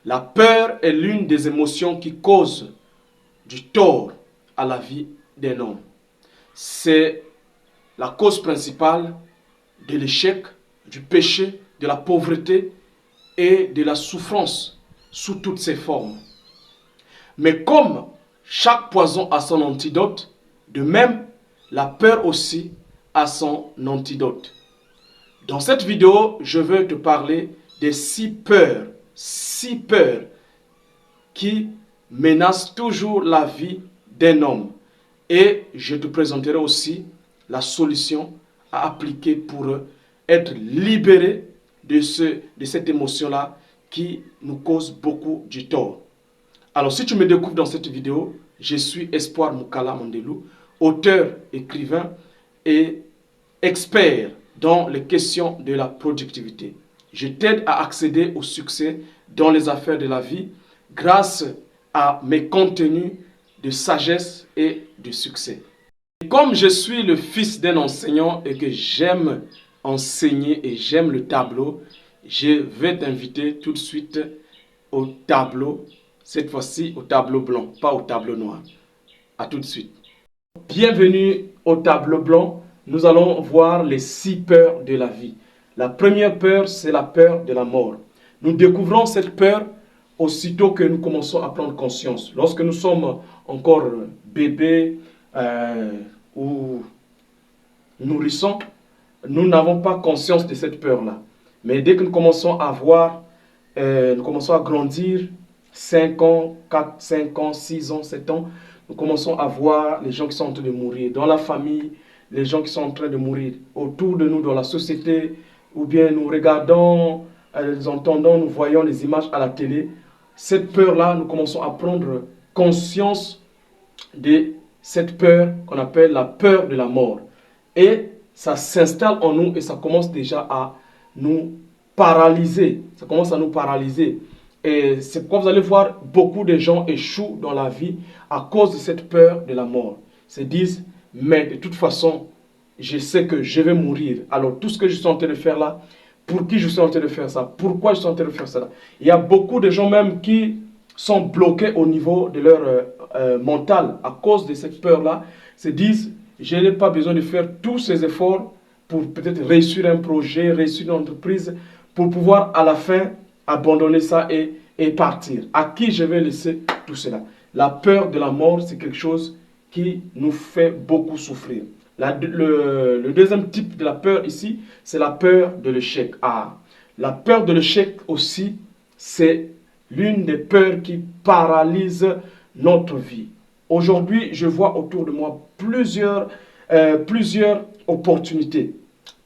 La peur est l'une des émotions qui cause du tort à la vie d'un homme. C'est la cause principale de l'échec, du péché, de la pauvreté et de la souffrance sous toutes ses formes. Mais comme chaque poison a son antidote, de même, la peur aussi a son antidote. Dans cette vidéo, je veux te parler des 6 peurs qui menacent toujours la vie d'un homme. Et je te présenterai aussi la solution à appliquer pour être libéré de cette émotion-là qui nous cause beaucoup du tort. Alors, si tu me découvres dans cette vidéo, je suis Espoir Moukala Mandelou, auteur, écrivain et expert dans les questions de la productivité. Je t'aide à accéder au succès dans les affaires de la vie grâce à mes contenus de sagesse et de succès. Et comme je suis le fils d'un enseignant et que j'aime enseigner et j'aime le tableau, je vais t'inviter tout de suite au tableau, cette fois-ci au tableau blanc, pas au tableau noir. À tout de suite. Bienvenue au tableau blanc. Nous allons voir les 6 peurs de la vie. La première peur, c'est la peur de la mort. Nous découvrons cette peur aussitôt que nous commençons à prendre conscience. Lorsque nous sommes encore bébés ou nourrissons, nous n'avons pas conscience de cette peur-là. Mais dès que nous commençons à voir, nous commençons à grandir, 5 ans, 4, 5 ans, 6 ans, 7 ans, nous commençons à voir les gens qui sont en train de mourir. Dans la famille, les gens qui sont en train de mourir. Autour de nous, dans la société, ou bien nous regardons, nous entendons, nous voyons les images à la télé. Cette peur-là, nous commençons à prendre conscience de cette peur qu'on appelle la peur de la mort. Et ça s'installe en nous et ça commence déjà à nous paralyser. Ça commence à nous paralyser. Et c'est pourquoi vous allez voir beaucoup de gens échouent dans la vie à cause de cette peur de la mort. Ils se disent, mais de toute façon, je sais que je vais mourir. Alors tout ce que je suis en train de faire là, pour qui je suis en train de faire ça? Pourquoi je suis en train de faire ça? Il y a beaucoup de gens même qui sont bloqués au niveau de leur mental à cause de cette peur-là. Se disent, je n'ai pas besoin de faire tous ces efforts pour peut-être réussir un projet, réussir une entreprise, pour pouvoir à la fin abandonner ça et partir. À qui je vais laisser tout cela? La peur de la mort, c'est quelque chose qui nous fait beaucoup souffrir. Le deuxième type de la peur ici, c'est la peur de l'échec. La peur de l'échec aussi, c'est l'une des peurs qui paralyse notre vie. Aujourd'hui, je vois autour de moi plusieurs opportunités.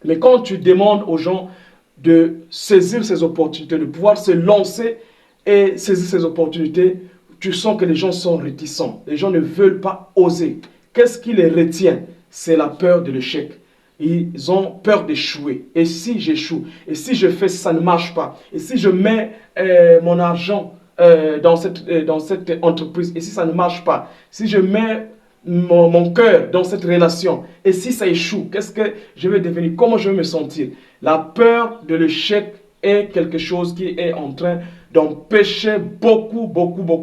Mais quand tu demandes aux gens de saisir ces opportunités, de pouvoir se lancer et saisir ces opportunités, tu sens que les gens sont réticents. Les gens ne veulent pas oser. Qu'est-ce qui les retient? C'est la peur de l'échec. Ils ont peur d'échouer. Et si j'échoue? Et si je fais ça ne marche pas? Et si je mets mon argent dans cette entreprise? Et si ça ne marche pas? Si je mets mon cœur dans cette relation? Et si ça échoue? Qu'est-ce que je vais devenir? Comment je vais me sentir? La peur de l'échec est quelque chose qui est en train d'empêcher beaucoup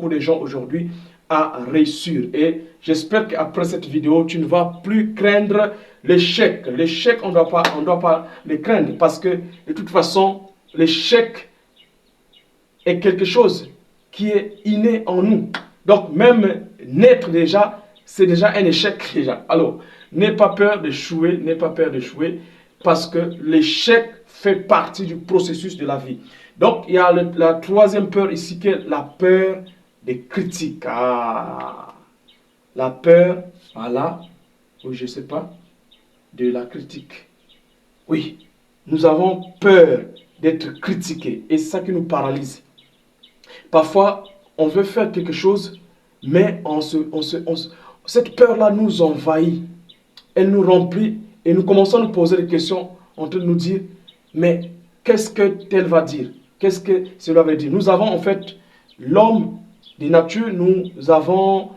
de gens aujourd'hui à réussir. Et j'espère qu'après cette vidéo, tu ne vas plus craindre l'échec. L'échec, on ne doit pas le craindre parce que de toute façon, l'échec est quelque chose qui est inné en nous. Donc même naître déjà, c'est déjà un échec déjà. Alors, n'aie pas peur d'échouer, n'aie pas peur d'échouer parce que l'échec fait partie du processus de la vie. Donc, il y a la troisième peur ici qui est la peur des critiques. La peur, voilà, oui, je ne sais pas, de la critique. Oui, nous avons peur d'être critiqués et c'est ça qui nous paralyse. Parfois, on veut faire quelque chose, mais cette peur-là nous envahit. Elle nous remplit et nous commençons à nous poser des questions en train de nous dire, mais qu'est-ce que tel va dire? Qu'est-ce que cela veut dire? Nous avons en fait l'homme de nature, nous avons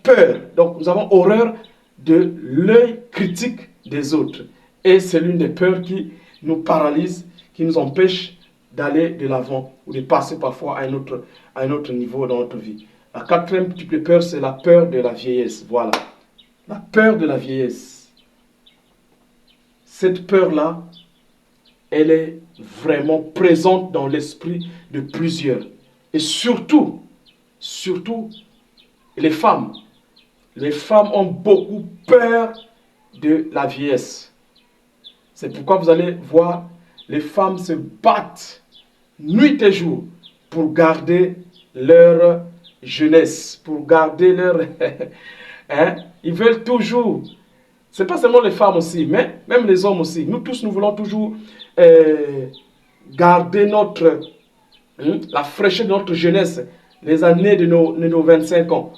peur, donc nous avons horreur de l'œil critique des autres. Et c'est l'une des peurs qui nous paralyse, qui nous empêche d'aller de l'avant ou de passer parfois à un autre niveau dans notre vie. La quatrième type de peur, c'est la peur de la vieillesse. Voilà. La peur de la vieillesse. Cette peur-là, elle est vraiment présente dans l'esprit de plusieurs. Et surtout, les femmes. Les femmes ont beaucoup peur de la vieillesse. C'est pourquoi vous allez voir, les femmes se battent nuit et jour pour garder leur jeunesse, pour garder leur... hein? Ils veulent toujours... Ce n'est pas seulement les femmes aussi, mais même les hommes aussi. Nous tous, nous voulons toujours garder la fraîcheur de notre jeunesse, les années de nos 25 ans.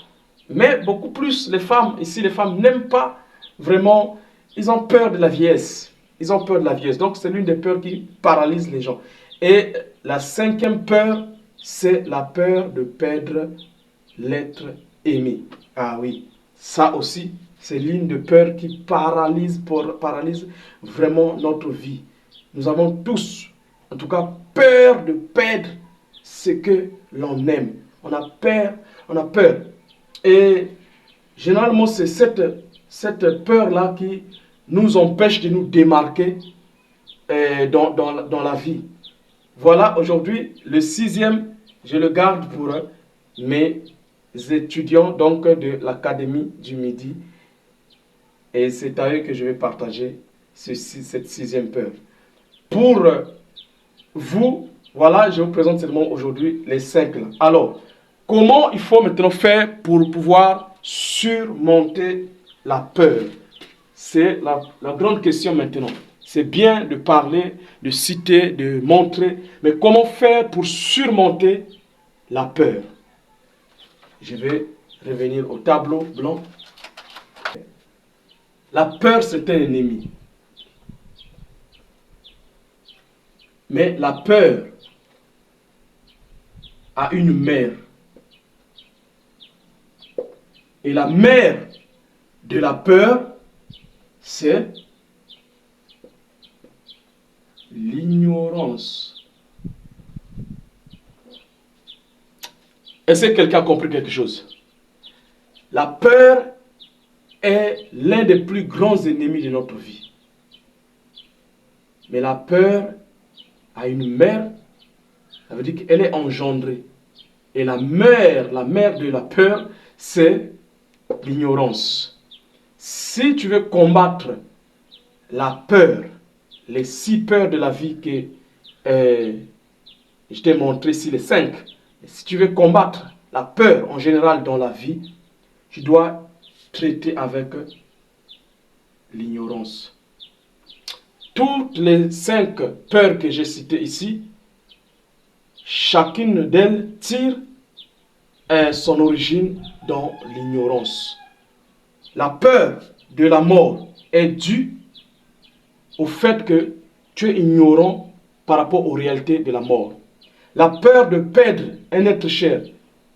Mais beaucoup plus, les femmes, ici, les femmes n'aiment pas vraiment, ils ont peur de la vieillesse. Ils ont peur de la vieillesse. Donc, c'est l'une des peurs qui paralyse les gens. Et la cinquième peur, c'est la peur de perdre l'être aimé. Ah oui, ça aussi, c'est l'une des peurs qui paralyse vraiment notre vie. Nous avons tous, en tout cas, peur de perdre ce que l'on aime. On a peur, on a peur. Et généralement, c'est cette peur-là qui nous empêche de nous démarquer dans la vie. Voilà, aujourd'hui, le sixième, je le garde pour mes étudiants donc, de l'Académie du Midi. Et c'est à eux que je vais partager cette sixième peur. Pour vous, voilà, je vous présente seulement aujourd'hui les 5 là. Alors, comment il faut maintenant faire pour pouvoir surmonter la peur? C'est la grande question maintenant. C'est bien de parler, de citer, de montrer, mais comment faire pour surmonter la peur? Je vais revenir au tableau blanc. La peur, c'est un ennemi. Mais la peur a une mère. Et la mère de la peur, c'est l'ignorance. Est-ce que quelqu'un a compris quelque chose? La peur est l'un des plus grands ennemis de notre vie. Mais la peur a une mère, ça veut dire qu'elle est engendrée. Et la mère de la peur, c'est l'ignorance. Si tu veux combattre la peur, les 6 peurs de la vie que je t'ai montré ici, les 5. Si tu veux combattre la peur en général dans la vie, tu dois traiter avec l'ignorance. Toutes les 5 peurs que j'ai citées ici, chacune d'elles tire son origine dans l'ignorance. La peur de la mort est due au fait que tu es ignorant par rapport aux réalités de la mort. La peur de perdre un être cher,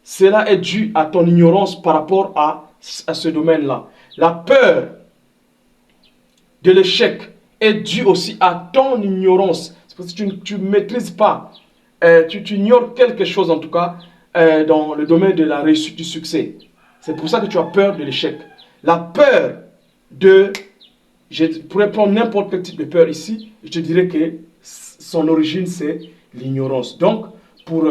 cela est dû à ton ignorance par rapport à ce domaine-là. La peur de l'échec est due aussi à ton ignorance. C'est parce que tu ne maîtrises pas, tu ignores quelque chose en tout cas dans le domaine de la réussite du succès. C'est pour ça que tu as peur de l'échec. La peur de... Je pourrais prendre n'importe quel type de peur ici, je te dirais que son origine c'est l'ignorance. Donc, pour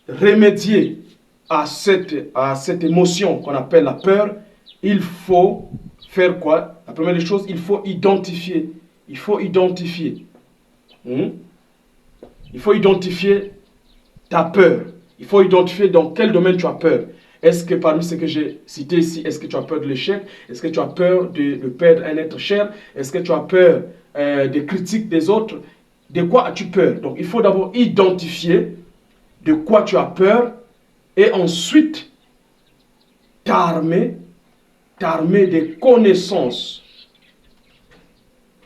remédier à cette émotion qu'on appelle la peur, il faut faire quoi? La première des choses, il faut identifier. Il faut identifier. Il faut identifier ta peur. Il faut identifier dans quel domaine tu as peur. Est-ce que parmi ce que j'ai cité ici, est-ce que tu as peur de l'échec? Est-ce que tu as peur de perdre un être cher? Est-ce que tu as peur des critiques des autres? De quoi as-tu peur? Donc, il faut d'abord identifier de quoi tu as peur et ensuite t'armer des connaissances.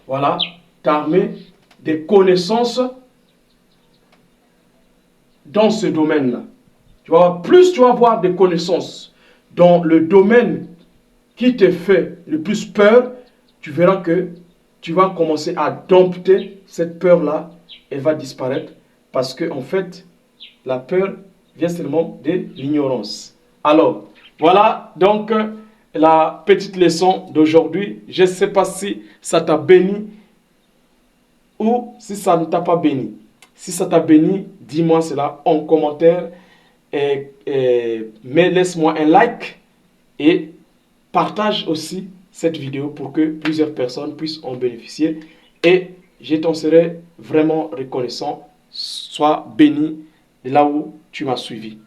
Voilà, t'armer des connaissances dans ce domaine-là. Plus tu vas avoir des connaissances dans le domaine qui te fait le plus peur, tu verras que tu vas commencer à dompter cette peur-là elle va disparaître parce que en fait, la peur vient seulement de l'ignorance. Alors, voilà donc la petite leçon d'aujourd'hui. Je ne sais pas si ça t'a béni ou si ça ne t'a pas béni. Si ça t'a béni, dis-moi cela en commentaire mais laisse-moi un like et partage aussi cette vidéo pour que plusieurs personnes puissent en bénéficier et je t'en serai vraiment reconnaissant. Sois béni de là où tu m'as suivi.